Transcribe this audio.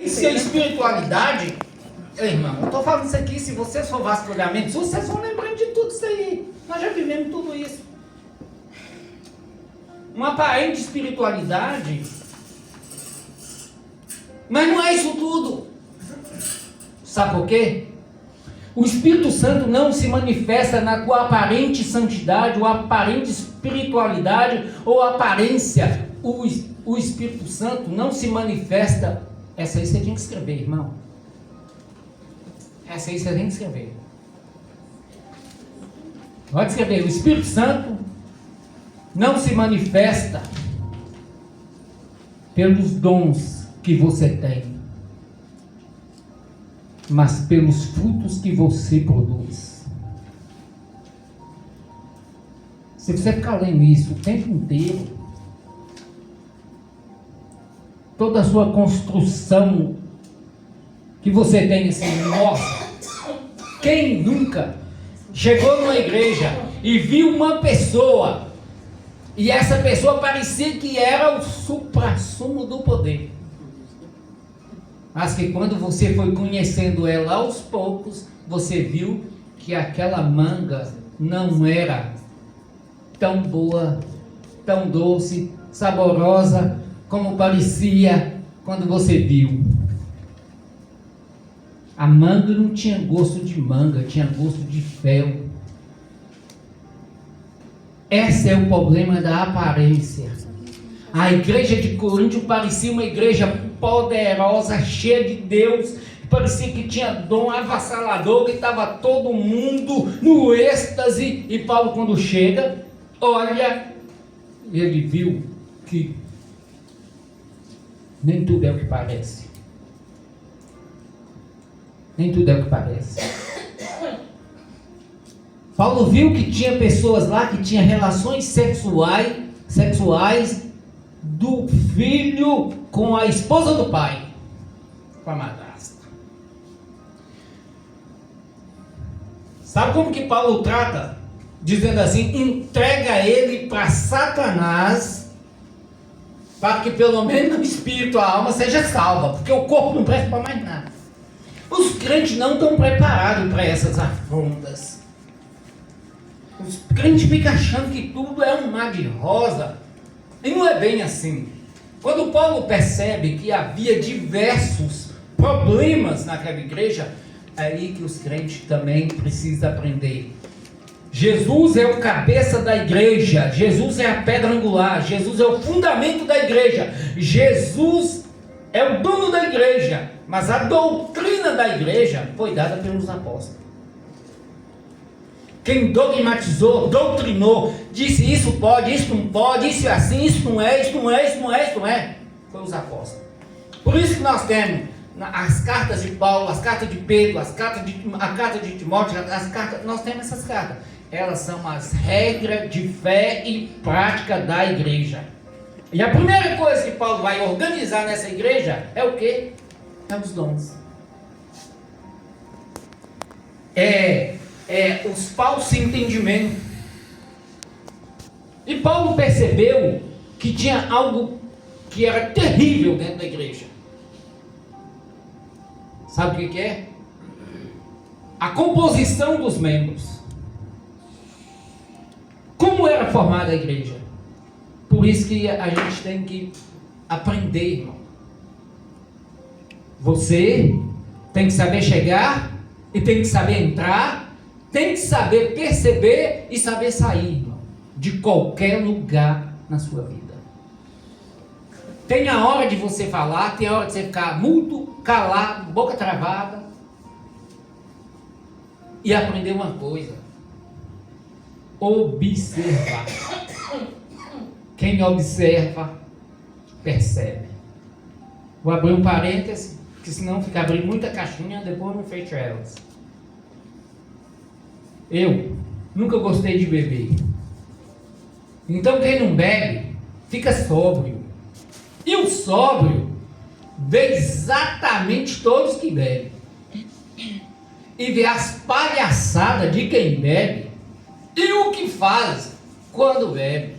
Isso é espiritualidade. Irmão, eu estou falando isso aqui, se vocês for vasculhar a mente, vocês vão lembrando de tudo isso aí. Nós já vivemos tudo isso. Uma aparente espiritualidade, mas não é isso tudo. Sabe por quê? O Espírito Santo não se manifesta na tua aparente santidade, ou aparente espiritualidade, ou aparência. O Espírito Santo não se manifesta. Essa aí você tem que escrever, irmão. Essa aí você tem que escrever. Pode escrever. O Espírito Santo não se manifesta pelos dons que você tem, mas pelos frutos que você produz. Se você ficar lendo isso o tempo inteiro, toda a sua construção que você tem assim, nossa, quem nunca chegou numa igreja e viu uma pessoa e essa pessoa parecia que era o suprassumo do poder, mas que quando você foi conhecendo ela aos poucos, você viu que aquela manga não era tão boa, tão doce, saborosa como parecia quando você viu. A manga não tinha gosto de manga, tinha gosto de fel. Esse é o problema da aparência. A igreja de Corinto parecia uma igreja poderosa, cheia de Deus, parecia que tinha dom avassalador, que estava todo mundo no êxtase. E Paulo, quando chega, olha, ele viu que nem tudo é o que parece. Nem tudo é o que parece. Paulo viu que tinha pessoas lá que tinham relações sexuais do filho com a esposa do pai, com a madrasta. Sabe como que Paulo trata? Dizendo assim, entrega ele para Satanás, para que pelo menos o espírito, a alma seja salva, porque o corpo não presta para mais nada. Os crentes não estão preparados para essas afrontas. Os crentes ficam achando que tudo é um mar de rosa. E não é bem assim. Quando Paulo percebe que havia diversos problemas naquela igreja, é aí que os crentes também precisam aprender. Jesus é o cabeça da igreja. Jesus é a pedra angular. Jesus é o fundamento da igreja. Jesus é o dono da igreja. Mas a doutrina da igreja foi dada pelos apóstolos. Quem dogmatizou, doutrinou, disse isso pode, isso não pode, isso é assim, isso não é, isso não é, isso não é, isso não é, foi os apóstolos. Por isso que nós temos as cartas de Paulo, as cartas de Pedro, a carta de Timóteo, nós temos essas cartas. Elas são as regras de fé e prática da igreja. E a primeira coisa que Paulo vai organizar nessa igreja é o quê? É os dons. Os falsos entendimentos. E Paulo percebeu que tinha algo que era terrível dentro da igreja. Sabe o que é? A composição dos membros. Como era formada a igreja? Por isso que a gente tem que aprender, irmão. Você tem que saber chegar e tem que saber entrar, tem que saber perceber e saber sair, irmão, de qualquer lugar na sua vida. Tem a hora de você falar, tem a hora de você ficar mudo, calado, boca travada e aprender uma coisa: observar. Quem observa, percebe. Vou abrir um parêntese, que senão fica abrindo muita caixinha, depois não fecho elas. Eu nunca gostei de beber. Então quem não bebe, fica sóbrio. E o sóbrio vê exatamente todos que bebem. E vê as palhaçadas de quem bebe. E o que faz quando bebe.